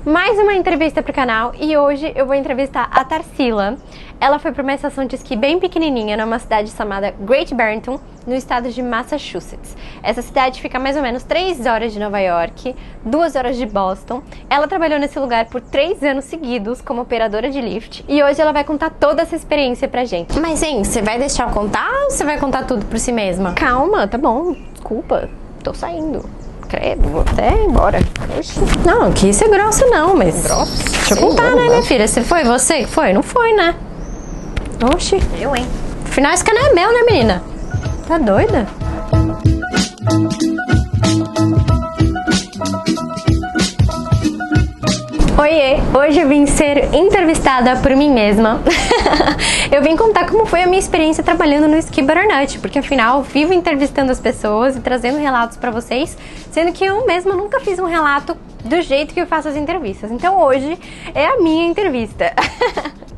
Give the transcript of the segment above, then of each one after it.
mais uma entrevista pro canal e hoje eu vou entrevistar a Tarsila. Ela foi para uma estação de esqui bem pequenininha numa cidade chamada Great Barrington, no estado de Massachusetts. Essa cidade fica a mais ou menos 3 horas de Nova York, 2 horas de Boston. Ela trabalhou nesse lugar por 3 anos seguidos como operadora de lift e hoje ela vai contar toda essa experiência pra gente. Mas, hein, você vai deixar eu contar ou você vai contar tudo por si mesma? Calma, tá bom, desculpa, tô saindo. Credo, vou até ir embora. Oxi. Não, que isso é grossa não, mas... Grossa? Deixa eu contar, né, minha filha? Se foi você que foi? Não foi, né? Oxi. Eu, hein? Afinal, esse canal é meu, né, menina? Tá doida? Oiê! Hoje eu vim ser entrevistada por mim mesma. Eu vim contar como foi a minha experiência trabalhando no Ski Butternut, porque afinal vivo entrevistando as pessoas e trazendo relatos pra vocês, sendo que eu mesma nunca fiz um relato do jeito que eu faço as entrevistas. Então hoje é a minha entrevista.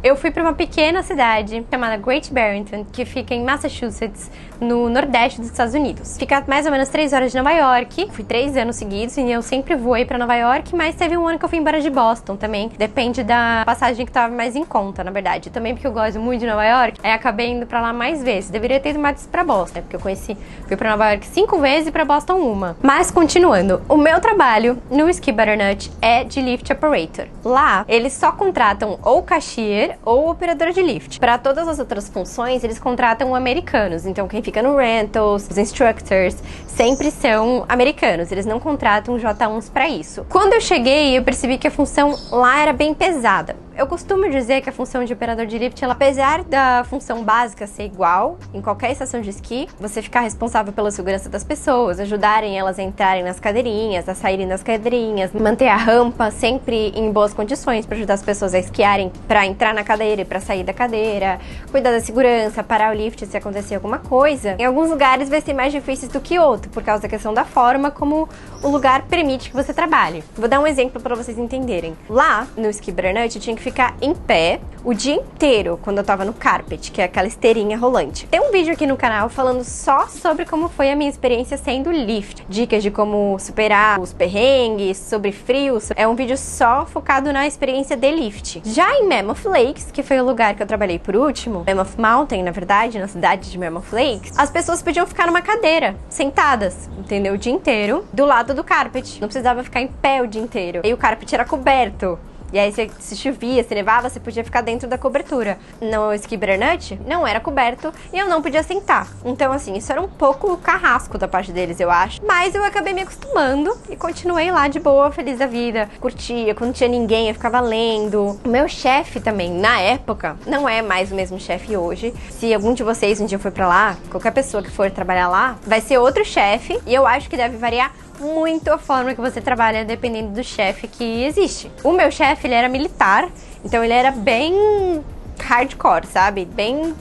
Eu fui para uma pequena cidade chamada Great Barrington, que fica em Massachusetts, no nordeste dos Estados Unidos. Fica mais ou menos 3 horas de Nova York. Fui 3 anos seguidos e eu sempre voei para Nova York, mas teve um ano que eu fui embora de Boston também. Depende da passagem que tava mais em conta, na verdade. Também porque eu gosto muito de Nova York, aí acabei indo para lá mais vezes. Deveria ter ido mais para Boston, né? Porque eu fui para Nova York 5 vezes e para Boston 1. Mas continuando, o meu trabalho no Ski Butternut é de lift operator. Lá, eles só contratam ou cashier ou operador de lift. Para todas as outras funções, eles contratam americanos. Então, quem fica no rentals, os instructors, sempre são americanos. Eles não contratam J1s para isso. Quando eu cheguei, eu percebi que a função lá era bem pesada. Eu costumo dizer que a função de operador de lift, ela, apesar da função básica ser igual em qualquer estação de esqui, você ficar responsável pela segurança das pessoas, ajudarem elas a entrarem nas cadeirinhas, a saírem das cadeirinhas, manter a rampa sempre em boas condições para ajudar as pessoas a esquiarem, para entrar na cadeira e para sair da cadeira, cuidar da segurança, parar o lift se acontecer alguma coisa. Em alguns lugares vai ser mais difíceis do que outro, por causa da questão da forma como o lugar permite que você trabalhe. Vou dar um exemplo para vocês entenderem. Lá no Ski Butternut eu tinha que ficar em pé o dia inteiro quando eu tava no carpet, que é aquela esteirinha rolante. Tem um vídeo aqui no canal falando só sobre como foi a minha experiência sendo lift, dicas de como superar os perrengues, sobre frios. É um vídeo só focado na experiência de lift. Já em Mammoth Lakes, que foi o lugar que eu trabalhei por último, Mammoth Mountain, na verdade, na cidade de Mammoth Lakes, as pessoas podiam ficar numa cadeira, sentadas, entendeu? O dia inteiro, do lado do carpet. Não precisava ficar em pé o dia inteiro. E o carpet era coberto. E aí, se chovia, se nevava, você podia ficar dentro da cobertura. No Ski Butternut, não era coberto e eu não podia sentar. Então, assim, isso era um pouco carrasco da parte deles, eu acho. Mas eu acabei me acostumando e continuei lá de boa, feliz da vida. Curtia, quando não tinha ninguém, eu ficava lendo. O meu chefe também, na época, não é mais o mesmo chefe hoje. Se algum de vocês um dia for pra lá, qualquer pessoa que for trabalhar lá, vai ser outro chefe. E eu acho que deve variar muito a forma que você trabalha dependendo do chefe que existe. O meu chefe, ele era militar, então ele era bem hardcore, sabe? Bem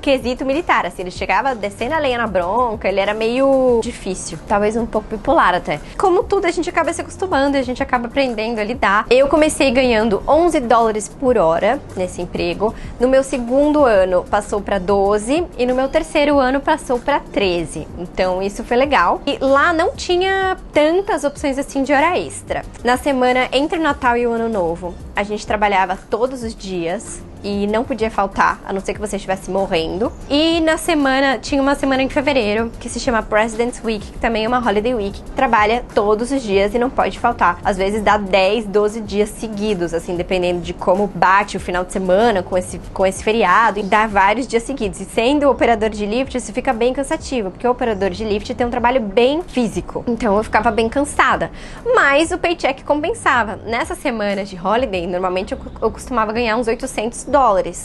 quesito militar, assim, ele chegava descendo a lenha na bronca, ele era meio difícil, talvez um pouco bipolar até. Como tudo, a gente acaba se acostumando, a gente acaba aprendendo a lidar. Eu comecei ganhando $11 por hora nesse emprego, no meu segundo ano passou para 12 e no meu terceiro ano passou para 13, então isso foi legal. E lá não tinha tantas opções assim de hora extra. Na semana entre o Natal e o Ano Novo, a gente trabalhava todos os dias e não podia faltar, a não ser que você estivesse morrendo. E na semana, tinha uma semana em fevereiro, que se chama President's Week, que também é uma holiday week, que trabalha todos os dias e não pode faltar. Às vezes dá 10, 12 dias seguidos, assim, dependendo de como bate o final de semana com esse feriado, e dá vários dias seguidos. E sendo operador de lift, isso fica bem cansativo, porque o operador de lift tem um trabalho bem físico. Então eu ficava bem cansada. Mas o paycheck compensava. Nessas semanas de holiday, normalmente eu costumava ganhar uns $800.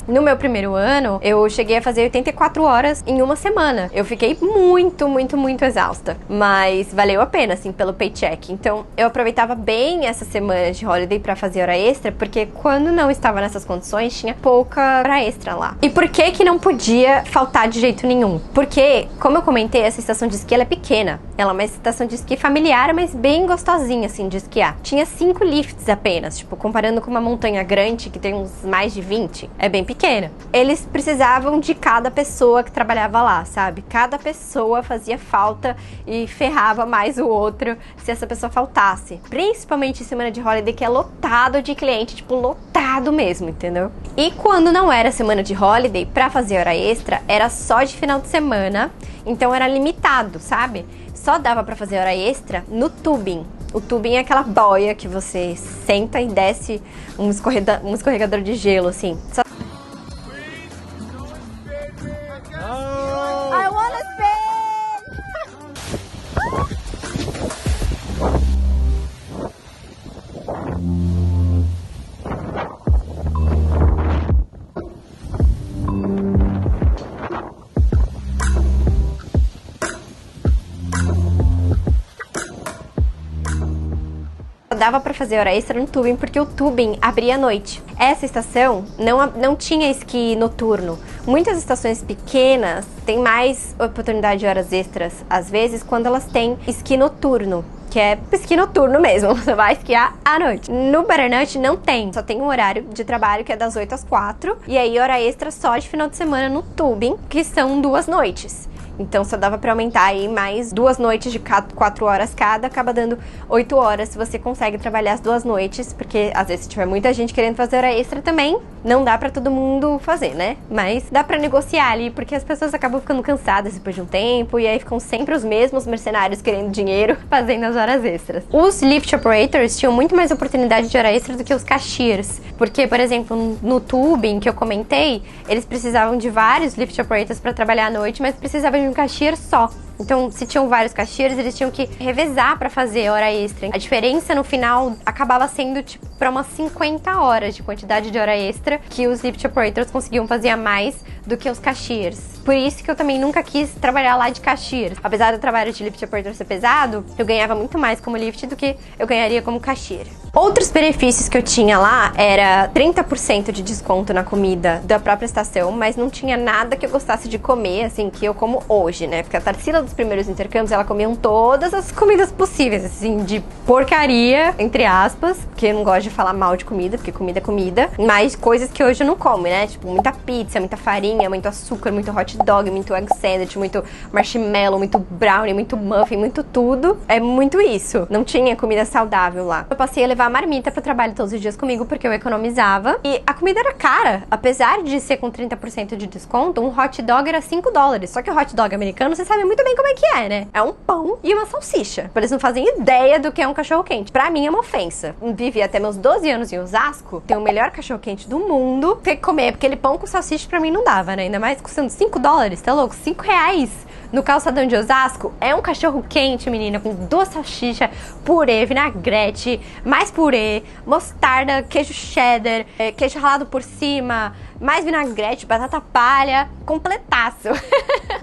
No meu primeiro ano, eu cheguei a fazer 84 horas em uma semana. Eu fiquei muito exausta, mas valeu a pena, assim, pelo paycheck. Então, eu aproveitava bem essas semanas de holiday pra fazer hora extra, porque quando não estava nessas condições, tinha pouca hora extra lá. E por que que não podia faltar de jeito nenhum? Porque, como eu comentei, essa estação de esqui, ela é pequena. Ela é uma estação de esqui familiar, mas bem gostosinha, assim, de esquiar. Tinha 5 lifts apenas, tipo, comparando com uma montanha grande, que tem uns mais de 20, é bem pequena. Eles precisavam de cada pessoa que trabalhava lá, sabe? Cada pessoa fazia falta e ferrava mais o outro se essa pessoa faltasse. Principalmente em semana de holiday, que é lotado de cliente, tipo, lotado mesmo, entendeu? E quando não era semana de holiday, pra fazer hora extra, era só de final de semana, então era limitado, sabe? Só dava pra fazer hora extra no tubing. O tubing é aquela boia que você senta e desce um escorregador de gelo, assim. Só... I wanna spin! Dava pra fazer hora extra no tubing porque o tubing abria à noite. Essa estação não tinha esqui noturno. Muitas estações pequenas têm mais oportunidade de horas extras, às vezes, quando elas têm esqui noturno, que é esqui noturno mesmo, você vai esquiar à noite. No Butternut não tem, só tem um horário de trabalho que é das 8 às 4, e aí hora extra só de final de semana no tubing, que são 2 noites. Então só dava pra aumentar aí mais 2 noites de 4 horas cada, acaba dando 8 horas se você consegue trabalhar as 2 noites, porque às vezes se tiver muita gente querendo fazer hora extra também, não dá pra todo mundo fazer, né? Mas dá pra negociar ali, porque as pessoas acabam ficando cansadas depois de um tempo, e aí ficam sempre os mesmos mercenários querendo dinheiro, fazendo as horas extras. Os lift operators tinham muito mais oportunidade de hora extra do que os cashiers, porque, por exemplo, no tubing que eu comentei, eles precisavam de vários lift operators pra trabalhar à noite, mas precisavam de um cashier só. Então, se tinham vários cashiers, eles tinham que revezar pra fazer hora extra. A diferença no final acabava sendo tipo pra umas 50 horas de quantidade de hora extra que os lift operators conseguiam fazer a mais do que os cashiers. Por isso que eu também nunca quis trabalhar lá de cashiers. Apesar do trabalho de lift operator ser pesado, eu ganhava muito mais como lift do que eu ganharia como cashier. Outros benefícios que eu tinha lá era 30% de desconto na comida da própria estação, mas não tinha nada que eu gostasse de comer, assim, que eu como hoje, né? Porque a Tarsila dos primeiros intercâmbios, ela comia todas as comidas possíveis, assim, de porcaria, entre aspas, porque eu não gosto de falar mal de comida, porque comida é comida, mas coisas que hoje eu não como, né? Tipo, muita pizza, muita farinha, muito açúcar, muito hot dog, muito egg sandwich, muito marshmallow, muito brownie, muito muffin, muito tudo. É muito isso. Não tinha comida saudável lá. Eu passei a levar a marmita pro trabalho todos os dias comigo, porque eu economizava. E a comida era cara. Apesar de ser com 30% de desconto, um hot dog era $5. Só que o hot dog americano, você sabe muito bem como é que é, né? É um pão e uma salsicha. Eles não fazem ideia do que é um cachorro-quente. Pra mim é uma ofensa. Vivi até meus 12 anos em Osasco, tem o melhor cachorro-quente do mundo. Tem que comer, porque aquele pão com salsicha pra mim não dava, né? Ainda mais custando $5, tá louco? R$5 no calçadão de Osasco. É um cachorro quente, menina, com 2 salsichas, purê, vinagrete, mais purê, mostarda, queijo cheddar, queijo ralado por cima, mais vinagrete, batata palha, completaço.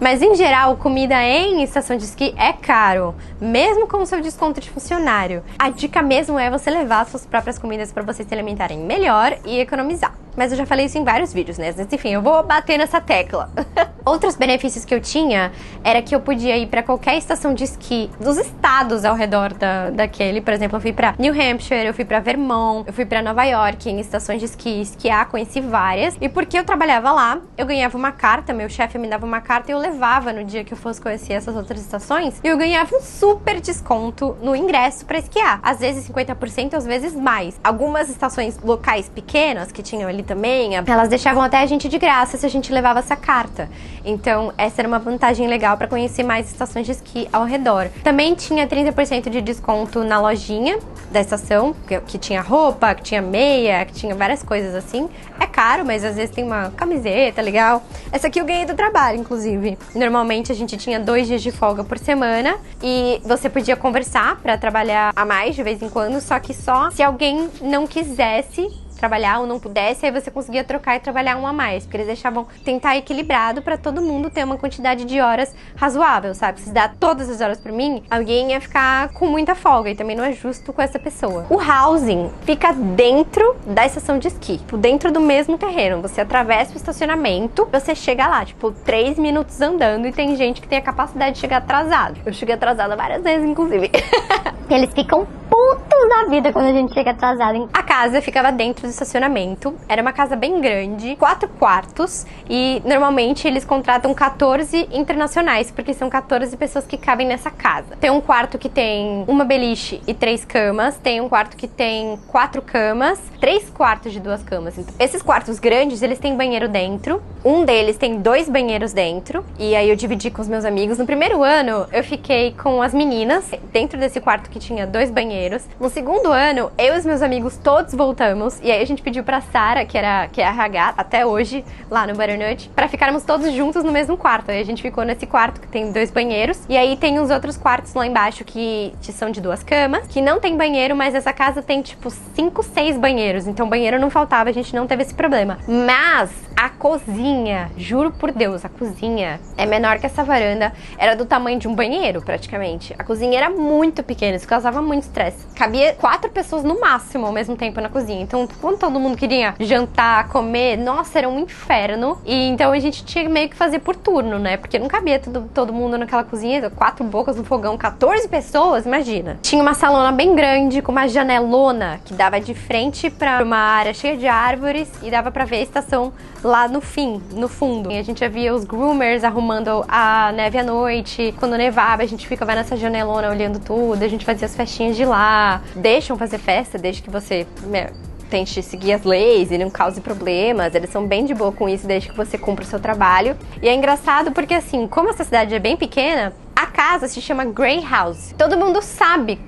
Mas em geral, comida em estação de esqui é caro, mesmo com o seu desconto de funcionário. A dica mesmo é você levar as suas próprias comidas para vocês se alimentarem melhor e economizar. Mas eu já falei isso em vários vídeos, né? Mas enfim, eu vou bater nessa tecla. Outros benefícios que eu tinha era que eu podia ir pra qualquer estação de esqui dos estados ao redor daquele. Por exemplo, eu fui pra New Hampshire, eu fui pra Vermont, eu fui pra Nova York em estações de esqui, esquiar, conheci várias. E porque eu trabalhava lá, eu ganhava uma carta, meu chefe me dava uma carta e eu levava no dia que eu fosse conhecer essas outras estações. E eu ganhava um super desconto no ingresso pra esquiar. Às vezes 50%, às vezes mais. Algumas estações locais pequenas que tinham ali também, elas deixavam até a gente de graça se a gente levava essa carta. Então, essa era uma vantagem legal para conhecer mais estações de esqui ao redor. Também tinha 30% de desconto na lojinha da estação, que tinha roupa, que tinha meia, que tinha várias coisas assim. É caro, mas às vezes tem uma camiseta legal. Essa aqui eu ganhei do trabalho, inclusive. Normalmente a gente tinha 2 dias de folga por semana e você podia conversar para trabalhar a mais de vez em quando, só que só se alguém não quisesse trabalhar ou não pudesse, aí você conseguia trocar e trabalhar um a mais, porque eles deixavam tentar equilibrado pra todo mundo ter uma quantidade de horas razoável, sabe? Se dá todas as horas pra mim, alguém ia ficar com muita folga e também não é justo com essa pessoa. O housing fica dentro da estação de esqui, tipo, dentro do mesmo terreno. Você atravessa o estacionamento, você chega lá, tipo, 3 minutos andando e tem gente que tem a capacidade de chegar atrasado. Eu cheguei atrasada várias vezes, inclusive. Eles ficam putos da vida quando a gente chega atrasado, hein? A casa ficava dentro do estacionamento, era uma casa bem grande, 4 quartos, e normalmente eles contratam 14 internacionais, porque são 14 pessoas que cabem nessa casa. Tem um quarto que tem uma beliche e 3 camas, tem um quarto que tem 4 camas, 3 quartos de 2 camas. Então, esses quartos grandes, eles têm banheiro dentro, um deles tem 2 banheiros dentro, e aí eu dividi com os meus amigos. No primeiro ano, eu fiquei com as meninas, dentro desse quarto que tinha 2 banheiros. No segundo ano, eu e os meus amigos todos voltamos, e aí a gente pediu pra Sara, que é a RH, até hoje, lá no Butternut, pra ficarmos todos juntos no mesmo quarto. Aí a gente ficou nesse quarto que tem 2 banheiros, e aí tem os outros quartos lá embaixo que são de 2 camas, que não tem banheiro, mas essa casa tem tipo 5, 6 banheiros, então banheiro não faltava, a gente não teve esse problema. Mas a cozinha, juro por Deus, a cozinha é menor que essa varanda, era do tamanho de um banheiro praticamente. A cozinha era muito pequena, isso causava muito estresse. Cabia 4 pessoas no máximo ao mesmo tempo na cozinha, então quando todo mundo queria jantar, comer, nossa, era um inferno. E então a gente tinha meio que fazer por turno, né, porque não cabia todo mundo naquela cozinha, 4 bocas no fogão, 14 pessoas, imagina. Tinha uma salona bem grande, com uma janelona que dava de frente pra uma área cheia de árvores e dava pra ver a estação lá no fundo. E a gente já via os groomers arrumando a neve à noite. Quando nevava, a gente ficava nessa janelona olhando tudo. A gente fazia as festinhas de lá. Deixam fazer festa, desde que você tente seguir as leis e não cause problemas. Eles são bem de boa com isso, desde que você cumpra o seu trabalho. E é engraçado porque, assim, como essa cidade é bem pequena, a casa se chama Grey House. Todo mundo sabe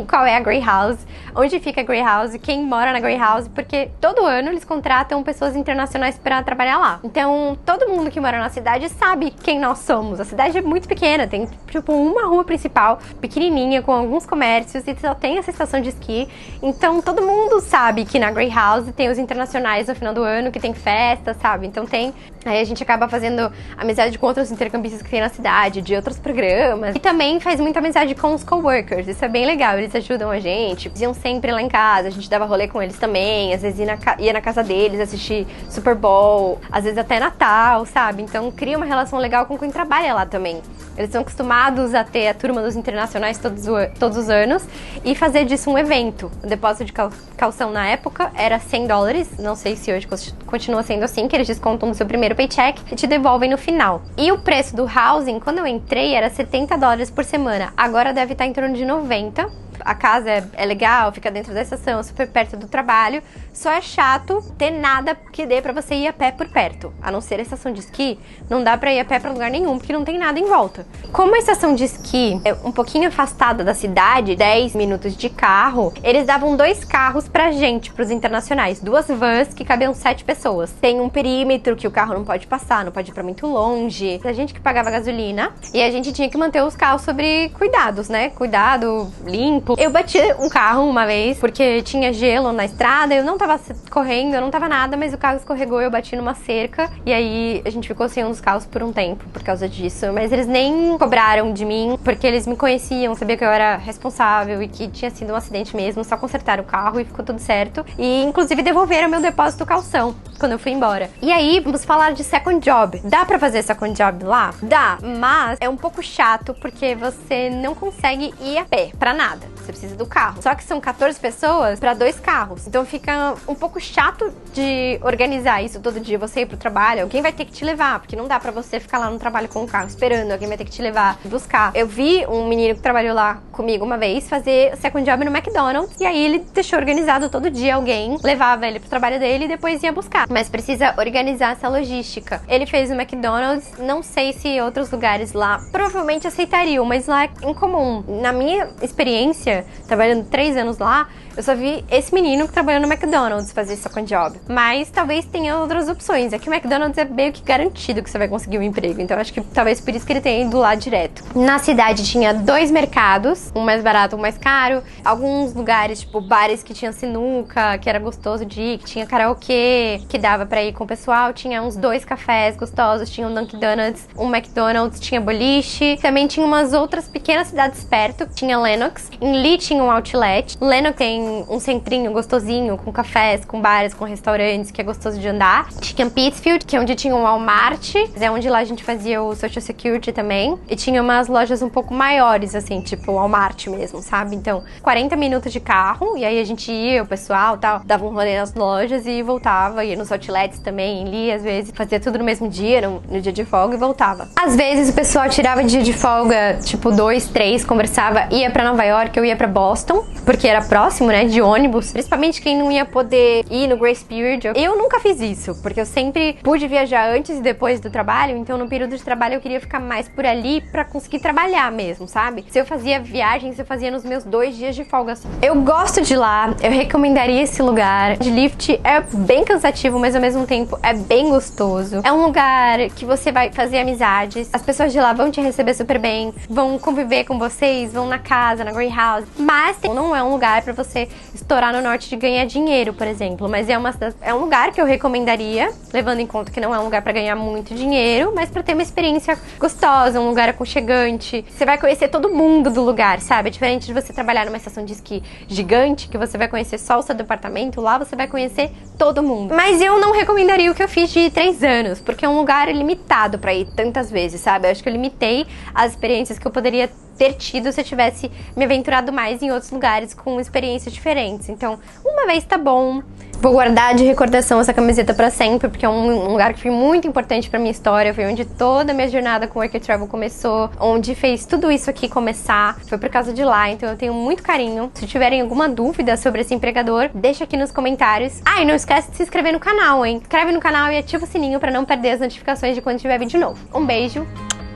qual é a Grey House, onde fica a Grey House, quem mora na Grey House, porque todo ano eles contratam pessoas internacionais para trabalhar lá. Então, todo mundo que mora na cidade sabe quem nós somos. A cidade é muito pequena, tem tipo uma rua principal, pequenininha, com alguns comércios, e só tem essa estação de esqui. Então, todo mundo sabe que na Grey House tem os internacionais no final do ano, que tem festa, sabe? Então tem... Aí a gente acaba fazendo amizade com outros intercambistas que tem na cidade, de outros programas. E também faz muita amizade com os coworkers, isso é bem legal. Eles ajudam a gente, iam sempre lá em casa, a gente dava rolê com eles também, às vezes ia na casa deles assistir Super Bowl, às vezes até Natal, sabe? Então cria uma relação legal com quem trabalha lá também. Eles são acostumados a ter a turma dos internacionais todos os anos e fazer disso um evento. O depósito de calção na época era $100, não sei se hoje continua sendo assim, que eles descontam no seu primeiro paycheck e te devolvem no final. E o preço do housing, quando eu entrei, era $70 por semana. Agora deve estar em torno de 90. A casa é legal, fica dentro da estação, super perto do trabalho. Só é chato ter nada que dê pra você ir a pé por perto. A não ser a estação de esqui, não dá pra ir a pé pra lugar nenhum, porque não tem nada em volta. Como a estação de esqui é um pouquinho afastada da cidade, 10 minutos de carro, eles davam 2 carros pra gente, pros internacionais. 2 vans que cabiam 7 pessoas. Tem um perímetro que o carro não pode passar, não pode ir pra muito longe. A gente que pagava gasolina e a gente tinha que manter os carros sobre cuidados, né? Cuidado, limpo. Eu bati um carro uma vez, porque tinha gelo na estrada, eu não tava correndo, eu não tava nada, mas o carro escorregou, eu bati numa cerca, e aí a gente ficou sem um dos carros por um tempo, por causa disso. Mas eles nem cobraram de mim, porque eles me conheciam, sabiam que eu era responsável e que tinha sido um acidente mesmo, só consertaram o carro e ficou tudo certo. E inclusive devolveram meu depósito calção quando eu fui embora. E aí, vamos falar de second job. Dá pra fazer second job lá? Dá, mas é um pouco chato, porque você não consegue ir a pé pra nada. Você precisa do carro. Só que são 14 pessoas pra 2 carros. Então fica um pouco chato de organizar isso todo dia. Você ir pro trabalho, alguém vai ter que te levar, porque não dá pra você ficar lá no trabalho com o carro esperando. Alguém vai ter que te levar e buscar. Eu vi um menino que trabalhou lá comigo uma vez fazer second job no McDonald's, e aí ele deixou organizado todo dia. Alguém levava ele pro trabalho dele e depois ia buscar. Mas precisa organizar essa logística. Ele fez no McDonald's, não sei se outros lugares lá provavelmente aceitariam, mas lá é incomum. Na minha experiência, trabalhando 3 anos lá, eu só vi esse menino que trabalhou no McDonald's fazer second job. Mas talvez tenha outras opções. É que o McDonald's é meio que garantido que você vai conseguir um emprego. Então acho que talvez por isso que ele tenha ido lá direto. Na cidade tinha 2 mercados, um mais barato, um mais caro. Alguns lugares, tipo bares que tinha sinuca, que era gostoso de ir, que tinha karaokê, que dava pra ir com o pessoal. Tinha uns 2 cafés gostosos, tinha um Dunkin' Donuts, um McDonald's, tinha boliche. Também tinha umas outras pequenas cidades perto, tinha Lenox. Em Lee tinha um outlet. Lenox tem tem um centrinho gostosinho, com cafés, com bares, com restaurantes, que é gostoso de andar. Tinha Pittsfield, que é onde tinha um Walmart, é onde lá a gente fazia o Social Security também. E tinha umas lojas um pouco maiores, assim, tipo o Walmart mesmo, sabe? Então, 40 minutos de carro, e aí a gente ia, o pessoal tal, dava um rolê nas lojas e voltava, ia nos outlets também, lia às vezes, fazia tudo no mesmo dia, no dia de folga e voltava. Às vezes o pessoal tirava dia de folga, tipo 2, 3, conversava, ia pra Nova York, eu ia pra Boston, porque era próximo, né, de ônibus, principalmente quem não ia poder ir no Grace Period. Eu nunca fiz isso, porque eu sempre pude viajar antes e depois do trabalho, então no período de trabalho eu queria ficar mais por ali pra conseguir trabalhar mesmo, sabe? Se eu fazia viagens, eu fazia nos meus 2 dias de folga só. Eu gosto de lá, eu recomendaria esse lugar. De lift é bem cansativo, mas ao mesmo tempo é bem gostoso. É um lugar que você vai fazer amizades, as pessoas de lá vão te receber super bem, vão conviver com vocês, vão na casa, na Grey House, mas não é um lugar pra você estourar no norte de ganhar dinheiro, por exemplo, mas é um lugar que eu recomendaria, levando em conta que não é um lugar pra ganhar muito dinheiro, mas pra ter uma experiência gostosa, um lugar aconchegante. Você vai conhecer todo mundo do lugar, sabe? É diferente de você trabalhar numa estação de esqui gigante, que você vai conhecer só o seu departamento, lá você vai conhecer todo mundo. Mas eu não recomendaria o que eu fiz de 3 anos, porque é um lugar limitado pra ir tantas vezes, sabe? Eu acho que eu limitei as experiências que eu poderia ter tido se eu tivesse me aventurado mais em outros lugares com experiências diferentes. Então, uma vez tá bom. Vou guardar de recordação essa camiseta pra sempre, porque é um lugar que foi muito importante pra minha história. Foi onde toda a minha jornada com Work and Travel começou, onde fez tudo isso aqui começar. Foi por causa de lá, então eu tenho muito carinho. Se tiverem alguma dúvida sobre esse empregador, deixa aqui nos comentários. Ah, e não esquece de se inscrever no canal, hein? Se inscreve no canal e ativa o sininho pra não perder as notificações de quando tiver vídeo novo. Um beijo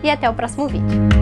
e até o próximo vídeo.